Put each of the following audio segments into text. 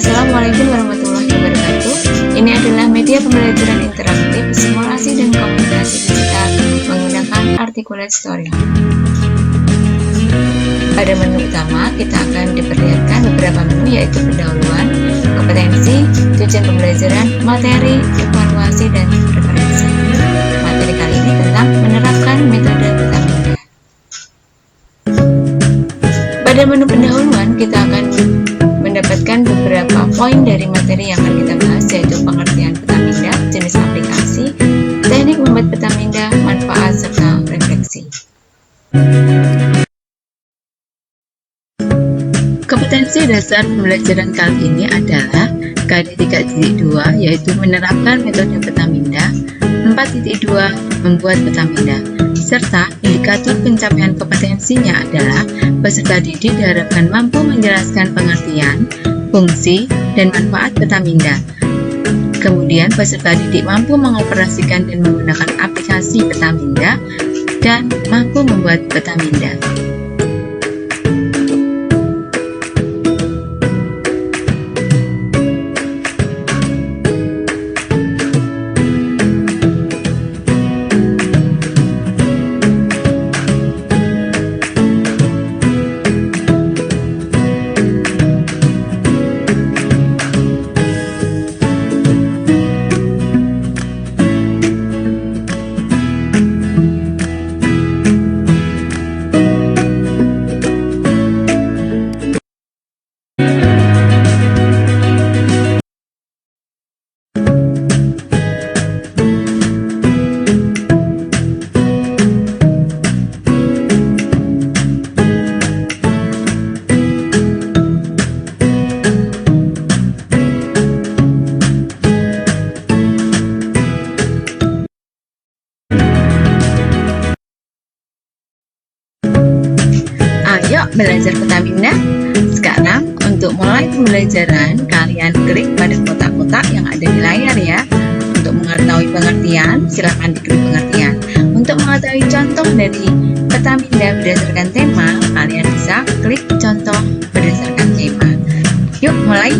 Assalamualaikum warahmatullahi wabarakatuh. Ini adalah media pembelajaran interaktif, simulasi dan komunikasi digital menggunakan Articulate Storyline. Pada menu utama, kita akan diperlihatkan beberapa menu, yaitu pendahuluan, kompetensi, tujuan pembelajaran, materi, evaluasi, dan referensi. Materi kali ini tentang menerapkan metode petaminda. Pada menu pendahuluan, kita akan mendapatkan beberapa poin dari materi yang akan kita bahas, yaitu pengertian petaminda, jenis aplikasi, teknik membuat petaminda, manfaat, serta refleksi. Kompetensi dasar pembelajaran kali ini adalah KD 3.2, yaitu menerapkan metode petaminda, 4.2 membuat petaminda, serta indikator pencapaian kompetensinya adalah peserta didik diharapkan mampu menjelaskan pengertian, fungsi, dan manfaat petaminda. Kemudian peserta didik mampu mengoperasikan dan menggunakan aplikasi petaminda dan mampu membuat petaminda. Ayo belajar petaminda. Sekarang untuk mulai pembelajaran, kalian klik pada kotak-kotak yang ada di layar ya. Untuk mengetahui pengertian, silakan diklik pengertian. Untuk mengetahui contoh dari petaminda berdasarkan tema, kalian bisa klik contoh berdasarkan tema. Yuk mulai.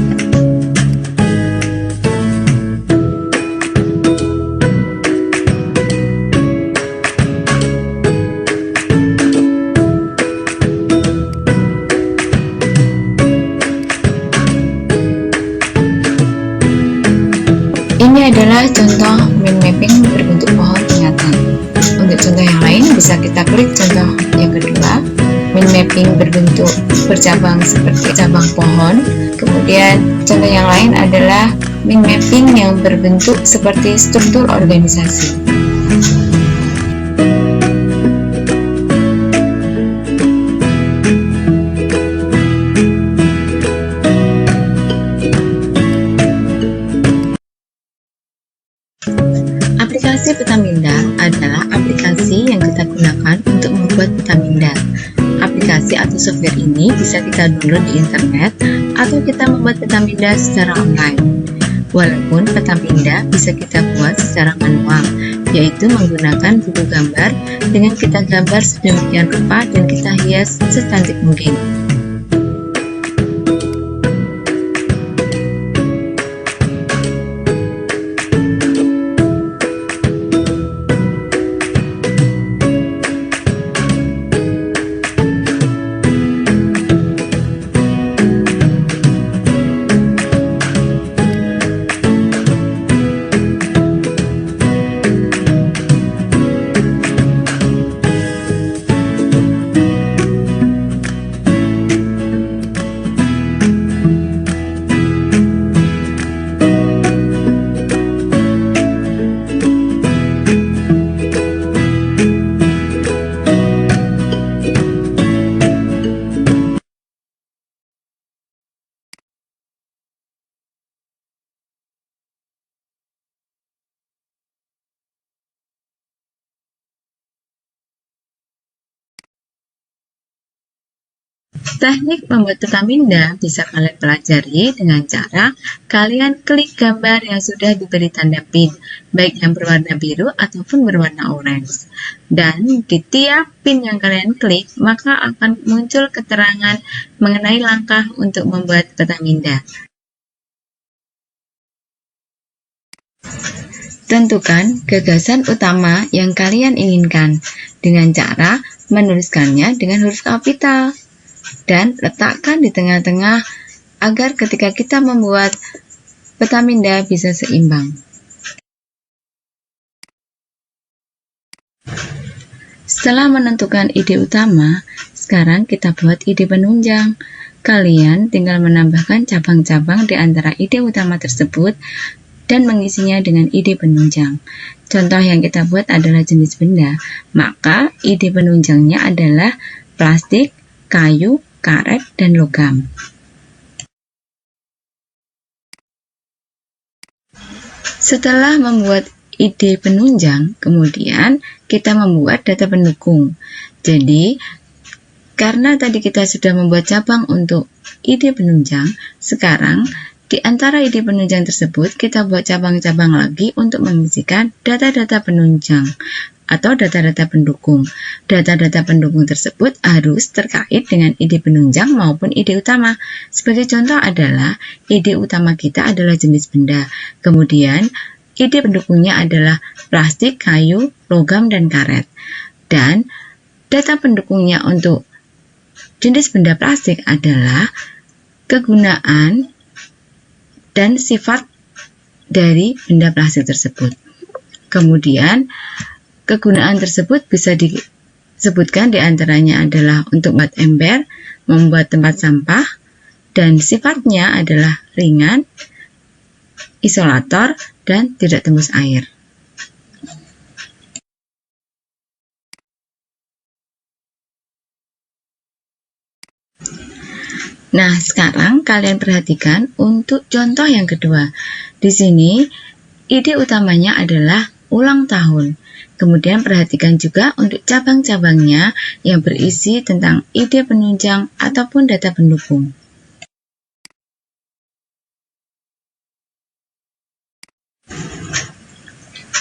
Ini adalah contoh mind mapping berbentuk pohon ingatan. Untuk contoh yang lain bisa kita klik contoh yang kedua, mind mapping berbentuk bercabang seperti cabang pohon. Kemudian contoh yang lain adalah mind mapping yang berbentuk seperti struktur organisasi. Aplikasi petaminda adalah aplikasi yang kita gunakan untuk membuat petaminda. Aplikasi atau software ini bisa kita download di internet atau kita membuat petaminda secara online. Walaupun petaminda bisa kita buat secara manual, yaitu menggunakan buku gambar dengan kita gambar sedemikian rupa dan kita hias secantik mungkin. Teknik membuat petaminda bisa kalian pelajari dengan cara kalian klik gambar yang sudah diberi tanda pin, baik yang berwarna biru ataupun berwarna orange. Dan di tiap pin yang kalian klik, maka akan muncul keterangan mengenai langkah untuk membuat petaminda. Tentukan gagasan utama yang kalian inginkan dengan cara menuliskannya dengan huruf kapital dan letakkan di tengah-tengah agar ketika kita membuat peta minda bisa seimbang. Setelah menentukan ide utama, sekarang kita buat ide penunjang. Kalian tinggal menambahkan cabang-cabang di antara ide utama tersebut dan mengisinya dengan ide penunjang. Contoh yang kita buat adalah jenis benda, maka ide penunjangnya adalah plastik, kayu, karet, dan logam. Setelah membuat ide penunjang, kemudian kita membuat data pendukung. Jadi, karena tadi kita sudah membuat cabang untuk ide penunjang, sekarang di antara ide penunjang tersebut kita buat cabang-cabang lagi untuk mengisikan data-data penunjang atau data-data pendukung. Data-data pendukung tersebut harus terkait dengan ide penunjang maupun ide utama. Sebagai contoh adalah ide utama kita adalah jenis benda. Kemudian ide pendukungnya adalah plastik, kayu, logam, dan karet. Dan data pendukungnya untuk jenis benda plastik adalah kegunaan dan sifat dari benda plastik tersebut. Kemudian, kegunaan tersebut bisa disebutkan diantaranya adalah untuk membuat ember, membuat tempat sampah, dan sifatnya adalah ringan, isolator, dan tidak tembus air. Nah, sekarang kalian perhatikan untuk contoh yang kedua. Di sini, ide utamanya adalah ulang tahun. Kemudian perhatikan juga untuk cabang-cabangnya yang berisi tentang ide penunjang ataupun data pendukung.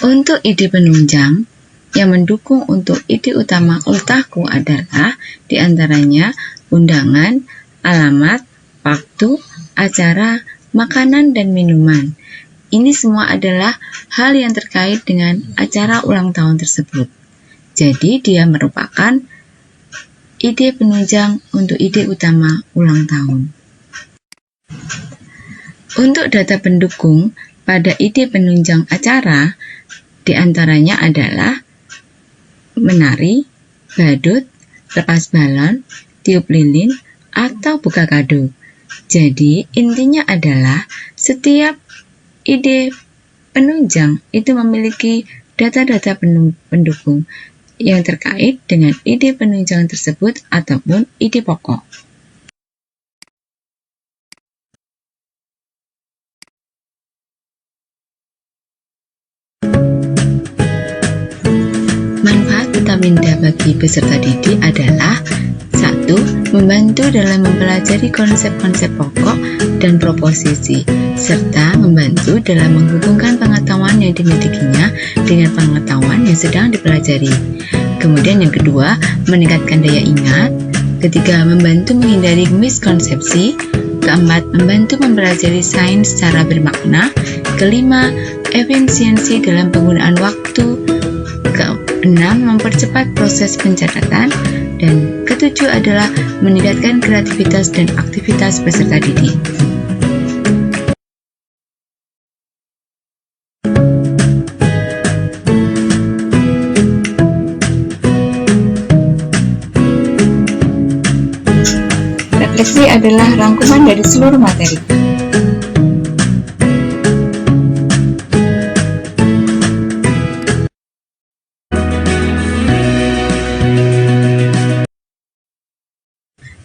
Untuk ide penunjang, yang mendukung untuk ide utama ultahku adalah diantaranya undangan, alamat, waktu, acara, makanan, dan minuman. Ini semua adalah hal yang terkait dengan acara ulang tahun tersebut. Jadi, dia merupakan ide penunjang untuk ide utama ulang tahun. Untuk data pendukung pada ide penunjang acara, diantaranya adalah menari, badut, lepas balon, tiup lilin, atau buka kado. Jadi, intinya adalah setiap ide penunjang itu memiliki data-data pendukung yang terkait dengan ide penunjang tersebut ataupun ide pokok. Manfaat peta minda bagi peserta didik adalah 1. Membantu dalam mempelajari konsep-konsep pokok dan proposisi, serta membantu dalam menghubungkan pengetahuan yang dimilikinya dengan pengetahuan yang sedang dipelajari. Kemudian yang kedua, meningkatkan daya ingat. Ketiga, membantu menghindari miskonsepsi. Keempat, membantu mempelajari sains secara bermakna. Kelima, efisiensi dalam penggunaan waktu. Keenam, mempercepat proses pencatatan. Dan ketujuh adalah meningkatkan kreativitas dan aktivitas peserta didik. Refleksi adalah rangkuman dari seluruh materi.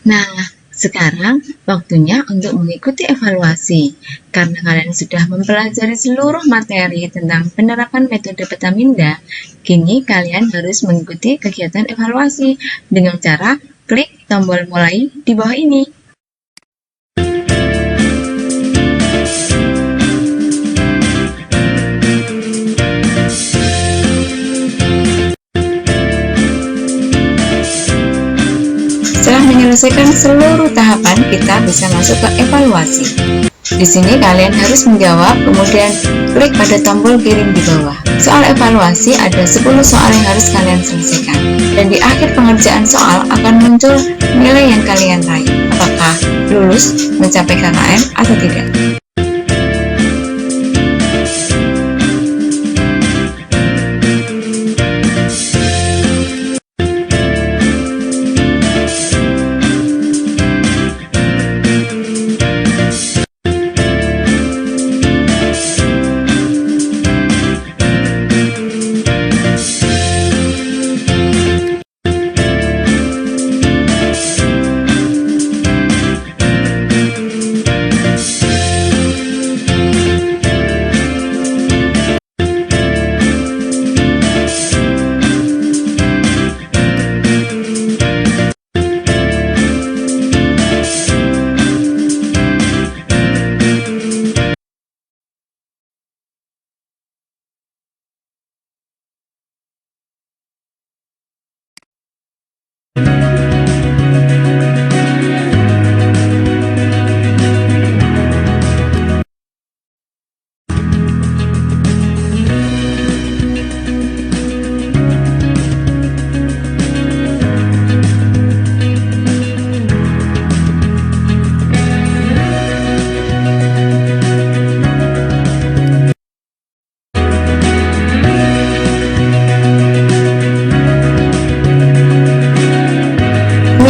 Nah, sekarang waktunya untuk mengikuti evaluasi. Karena kalian sudah mempelajari seluruh materi tentang penerapan metode peta minda, kini kalian harus mengikuti kegiatan evaluasi dengan cara klik tombol mulai di bawah ini. Setelah menyelesaikan seluruh tahapan, kita bisa masuk ke evaluasi. Di sini kalian harus menjawab, kemudian klik pada tombol kirim di bawah. Soal evaluasi ada 10 soal yang harus kalian selesaikan. Dan di akhir pengerjaan soal akan muncul nilai yang kalian raih. Apakah lulus mencapai KKM atau tidak?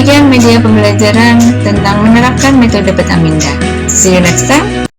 Demikian media pembelajaran tentang menerapkan metode Petaminda. See you next time.